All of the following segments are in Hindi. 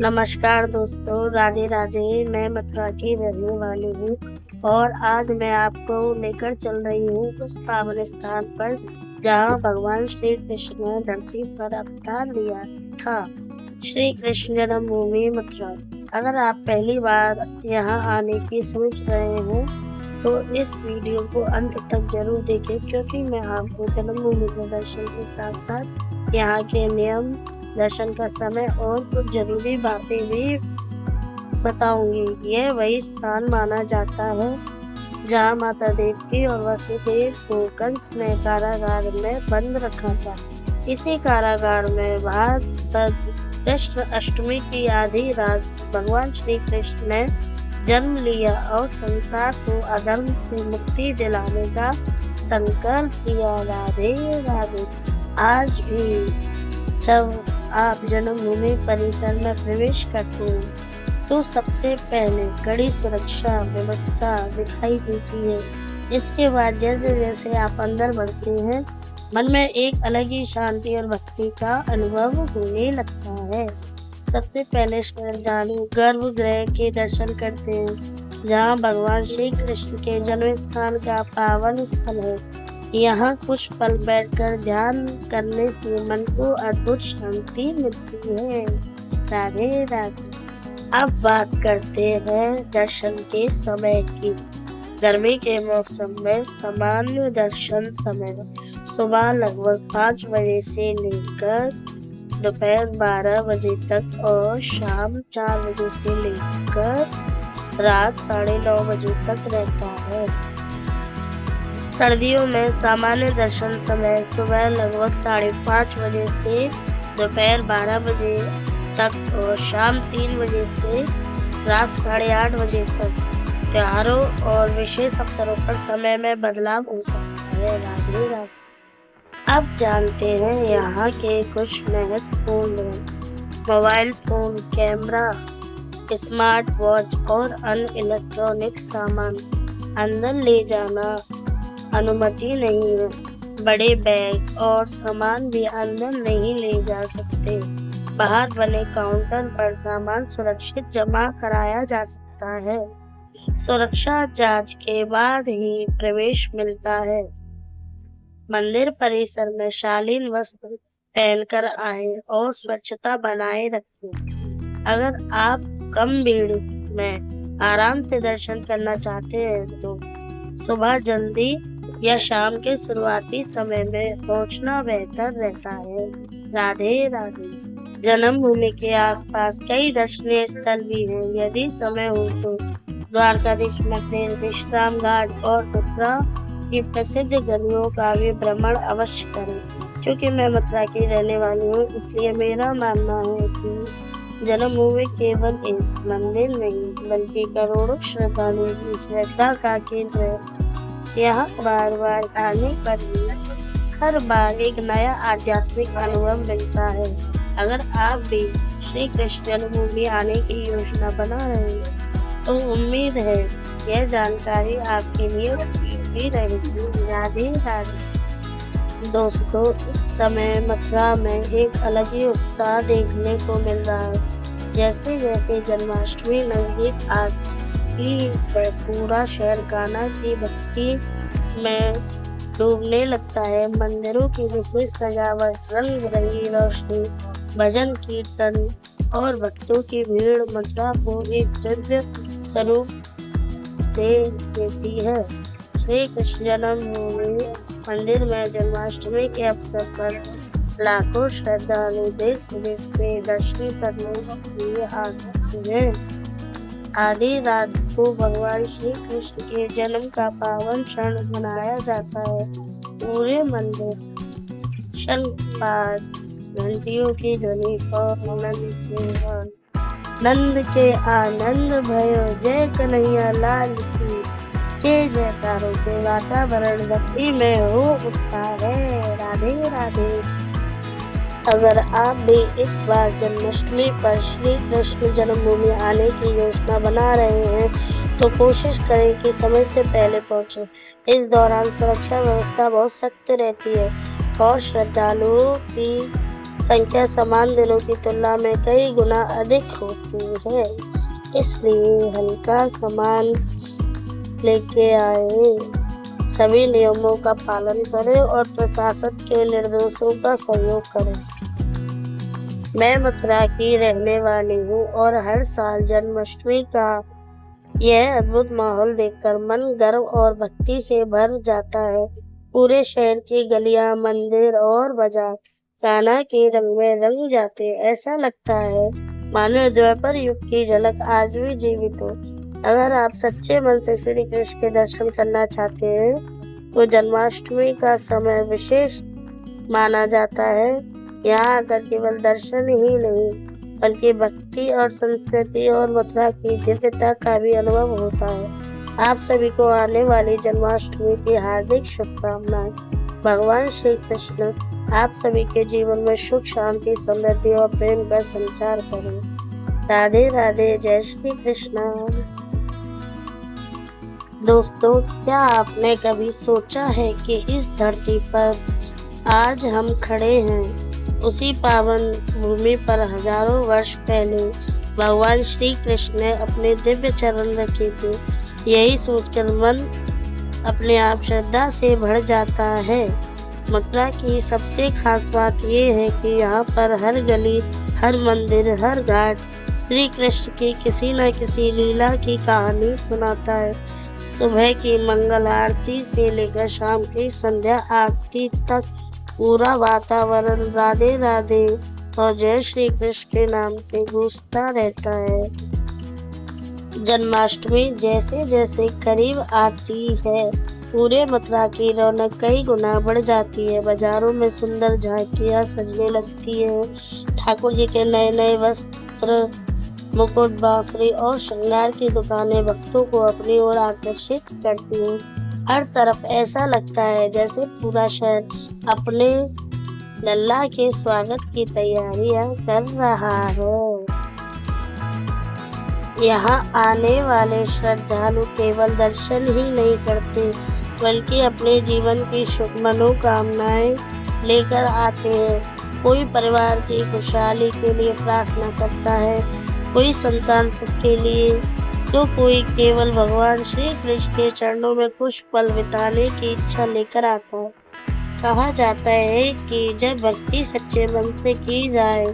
नमस्कार दोस्तों, राधे राधे। मैं मथुरा की रहने वाली हूँ और आज मैं आपको लेकर चल रही हूँ उस पावन स्थान पर जहाँ भगवान श्री कृष्ण ने धरती पर अवतार लिया था। श्री कृष्ण जन्मभूमि मथुरा। अगर आप पहली बार यहाँ आने की सोच रहे हो तो इस वीडियो को अंत तक जरूर देखें, क्योंकि मैं आपको जन्मभूमि के दर्शन के साथ साथ यहाँ के नियम, दर्शन का समय और कुछ जरूरी बातें भी बताऊंगी। यह वही स्थान माना जाता है जहाँ माता देवकी और वसुदेव को कंस ने कारागार में बंद रखा था। इसी कारागार में कृष्ण अष्टमी की आधी रात भगवान श्री कृष्ण ने जन्म लिया और संसार को अधर्म से मुक्ति दिलाने का संकल्प किया। राधे राधे। आज भी जब आप जन्मभूमि परिसर में प्रवेश करते हैं तो सबसे पहले कड़ी सुरक्षा व्यवस्था दिखाई देती है। इसके बाद जैसे जैसे आप अंदर बढ़ते हैं, मन में एक अलग ही शांति और भक्ति का अनुभव होने लगता है। सबसे पहले श्रद्धालु गर्भगृह के दर्शन करते हैं, जहाँ भगवान श्री कृष्ण के जन्म स्थान का पावन स्थल है। यहाँ कुछ पल बैठकर ध्यान करने से मन को अद्भुत शांति मिलती है। राधे राधे। अब बात करते हैं दर्शन के समय की। गर्मी के मौसम में सामान्य दर्शन समय सुबह लगभग 5 बजे से लेकर दोपहर 12 बजे तक और शाम 4 बजे से लेकर रात 9:30 बजे तक रहता है। सर्दियों में सामान्य दर्शन समय सुबह लगभग 5:30 बजे से दोपहर 12 बजे तक और शाम 3 बजे से रात 8:30 बजे तक। त्योहारों और विशेष अवसरों पर समय में बदलाव हो सकता है। राधे राधे। अब जानते हैं यहाँ के कुछ महत्वपूर्ण mobile phone, camera, smart watch और अन्य इलेक्ट्रॉनिक सामान अंदर ले जाना अनुमति नहीं है। बड़े बैग और सामान भी अंदर नहीं ले जा सकते। बाहर बने काउंटर पर सामान सुरक्षित जमा कराया जा सकता है। सुरक्षा जांच के बाद ही प्रवेश मिलता है। मंदिर परिसर में शालीन वस्त्र पहनकर आए और स्वच्छता बनाए रखें। अगर आप कम भीड़ में आराम से दर्शन करना चाहते हैं तो सुबह जल्दी या शाम के शुरुआती समय में पहुंचना बेहतर रहता है। राधे राधे। जन्मभूमि के आसपास कई दर्शनीय स्थल भी हैं। यदि समय हो तो द्वारकाधीश मंदिर, विश्राम घाट और मथुरा की प्रसिद्ध गलियों का भी भ्रमण अवश्य करें। क्योंकि मैं मथुरा की रहने वाली हूँ, इसलिए मेरा मानना है कि जन्मभूमि केवल एक मंदिर नहीं बल्कि करोड़ों श्रद्धालुओं की श्रद्धा का केंद्र है। यहाँ बार बार आने पर हर बार एक नया आध्यात्मिक अनुभव मिलता है। अगर आप भी श्री कृष्ण जन्मभूमि आने की योजना बना रहे हैं तो उम्मीद है यह जानकारी आपके लिए उपयोगी रहेगी। राधे राधे। दोस्तों, इस समय मथुरा में एक अलग ही उत्साह देखने को मिल रहा है। जैसे जैसे जन्माष्टमी नजदीक आती है, पूरा शहर गाना की भक्ति में डूबने लगता है। मंदिरों की विशेष सजावट, रंग बिरंगी रोशनी, भजन कीर्तन और भक्तों की भीड़ मथुरा को एक दिव्य स्वरूप दे देती है। श्री कृष्ण जन्मभूमि मंदिर में जन्माष्टमी के अवसर पर लाखों श्रद्धालु देश विदेश से दर्शन करने के लिए आते हैं। आधी रात को भगवान श्री कृष्ण के जन्म का पावन क्षण मनाया जाता है। पूरे मंदिर शंखपाद, घंटियों की ध्वनि और नंद के आनंद भयो, जय कन्हैया लाल की के जयकारों से वातावरण भक्ति में हो उठता है। राधे राधे। अगर आप भी इस बार जन्माष्टमी पर श्री कृष्ण जन्मभूमि आने की योजना बना रहे हैं तो कोशिश करें कि समय से पहले पहुंचे। इस दौरान सुरक्षा व्यवस्था बहुत सख्त रहती है और श्रद्धालुओं की संख्या समान दिनों की तुलना में कई गुना अधिक होती है। इसलिए हल्का सामान लेके आए, सभी नियमों का पालन करें और प्रशासन के निर्देशों का सहयोग करें। मैं मथुरा की रहने वाली हूँ और हर साल जन्माष्टमी का यह अद्भुत माहौल देखकर मन गर्व और भक्ति से भर जाता है। पूरे शहर की गलियां, मंदिर और बाजार कान्हा के रंग में रंग जाते। ऐसा लगता है मानो द्वापर युग की झलक आज भी जीवित हो। अगर आप सच्चे मन से श्री कृष्ण के दर्शन करना चाहते हैं तो जन्माष्टमी का समय विशेष माना जाता है। यहाँ आकर केवल दर्शन ही नहीं बल्कि भक्ति और संस्कृति और मथुरा की दिव्यता का भी अनुभव होता है। आप सभी को आने वाली जन्माष्टमी की हार्दिक शुभकामनाएं। भगवान श्री कृष्ण आप सभी के जीवन में सुख, शांति, समृद्धि और प्रेम का संचार करें। राधे राधे, जय श्री कृष्ण। दोस्तों, क्या आपने कभी सोचा है कि इस धरती पर आज हम खड़े हैं, उसी पावन भूमि पर हजारों वर्ष पहले भगवान श्री कृष्ण ने अपने दिव्य चरण रखे थे। यही सोचकर मन अपने आप श्रद्धा से भर जाता है। मथुरा की सबसे खास बात ये है कि यहाँ पर हर गली, हर मंदिर, हर घाट श्री कृष्ण की किसी न किसी लीला की कहानी सुनाता है। सुबह की मंगल आरती से लेकर शाम की संध्या आरती तक पूरा वातावरण राधे राधे और जय श्री कृष्ण के नाम से गूंजता रहता है। जन्माष्टमी जैसे जैसे करीब आती है, पूरे मथुरा की रौनक कई गुना बढ़ जाती है। बाजारों में सुंदर झांकियां सजने लगती है। ठाकुर जी के नए नए वस्त्र, मुकुट, बांसुरी और श्रृंगार की दुकानें भक्तों को अपनी ओर आकर्षित करती हैं। हर तरफ ऐसा लगता है जैसे पूरा शहर अपने लल्ला के स्वागत की तैयारियां कर रहा है। यहाँ आने वाले श्रद्धालु केवल दर्शन ही नहीं करते बल्कि अपने जीवन की शुभ मनोकामनाएं लेकर आते हैं। कोई परिवार की खुशहाली के लिए प्रार्थना करता है, कोई संतान सुख के लिए, तो कोई केवल भगवान श्री कृष्ण के चरणों में कुछ पल बिताने की इच्छा लेकर आता है। कहा जाता है कि जब भक्ति सच्चे मन से की जाए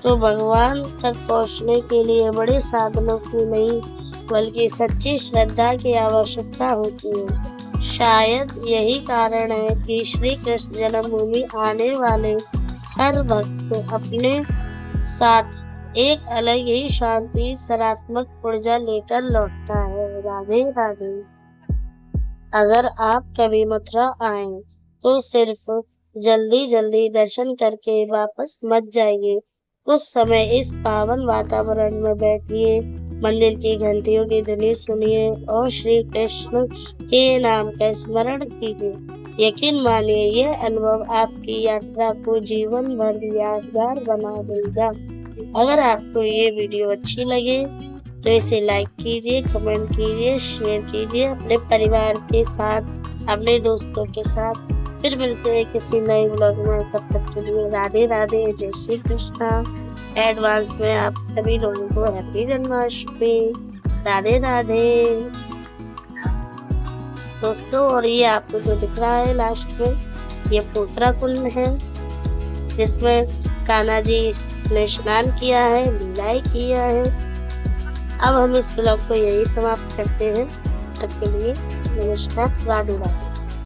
तो भगवान तक पहुंचने के लिए बड़े साधनों की नहीं बल्कि सच्ची श्रद्धा की आवश्यकता होती है। शायद यही कारण है कि श्री कृष्ण जन्मभूमि आने वाले हर भक्त अपने साथ एक अलग ही शांति, सकारात्मक ऊर्जा लेकर लौटता है। राधे राधे। अगर आप कभी मथुरा आए तो सिर्फ जल्दी जल्दी दर्शन करके वापस मत जाइए। कुछ समय इस पावन वातावरण में बैठिए, मंदिर की घंटियों की ध्वनि सुनिए और श्री कृष्ण के नाम का स्मरण कीजिए। यकीन मानिए यह अनुभव आपकी यात्रा को जीवन भर यादगार बना देगा। अगर आपको ये वीडियो अच्छी लगे तो इसे लाइक कीजिए, कमेंट कीजिए, शेयर कीजिए अपने परिवार के साथ, अपने दोस्तों के साथ। फिर मिलते हैं किसी नए व्लॉग में। तब तक के लिए राधे राधे, जय श्री कृष्णा। एडवांस में आप सभी लोगों को हैप्पी जन्माष्टमी। राधे राधे दोस्तों। और ये आपको जो दिख रहा है लास्ट में, ये पोतरा कुंड है जिसमें कान्हा जी ने स्नान किया है, लीलाएं किया है। अब हम इस ब्लॉग को यही समाप्त करते हैं। तब के लिए नमस्कार, राधे राधे।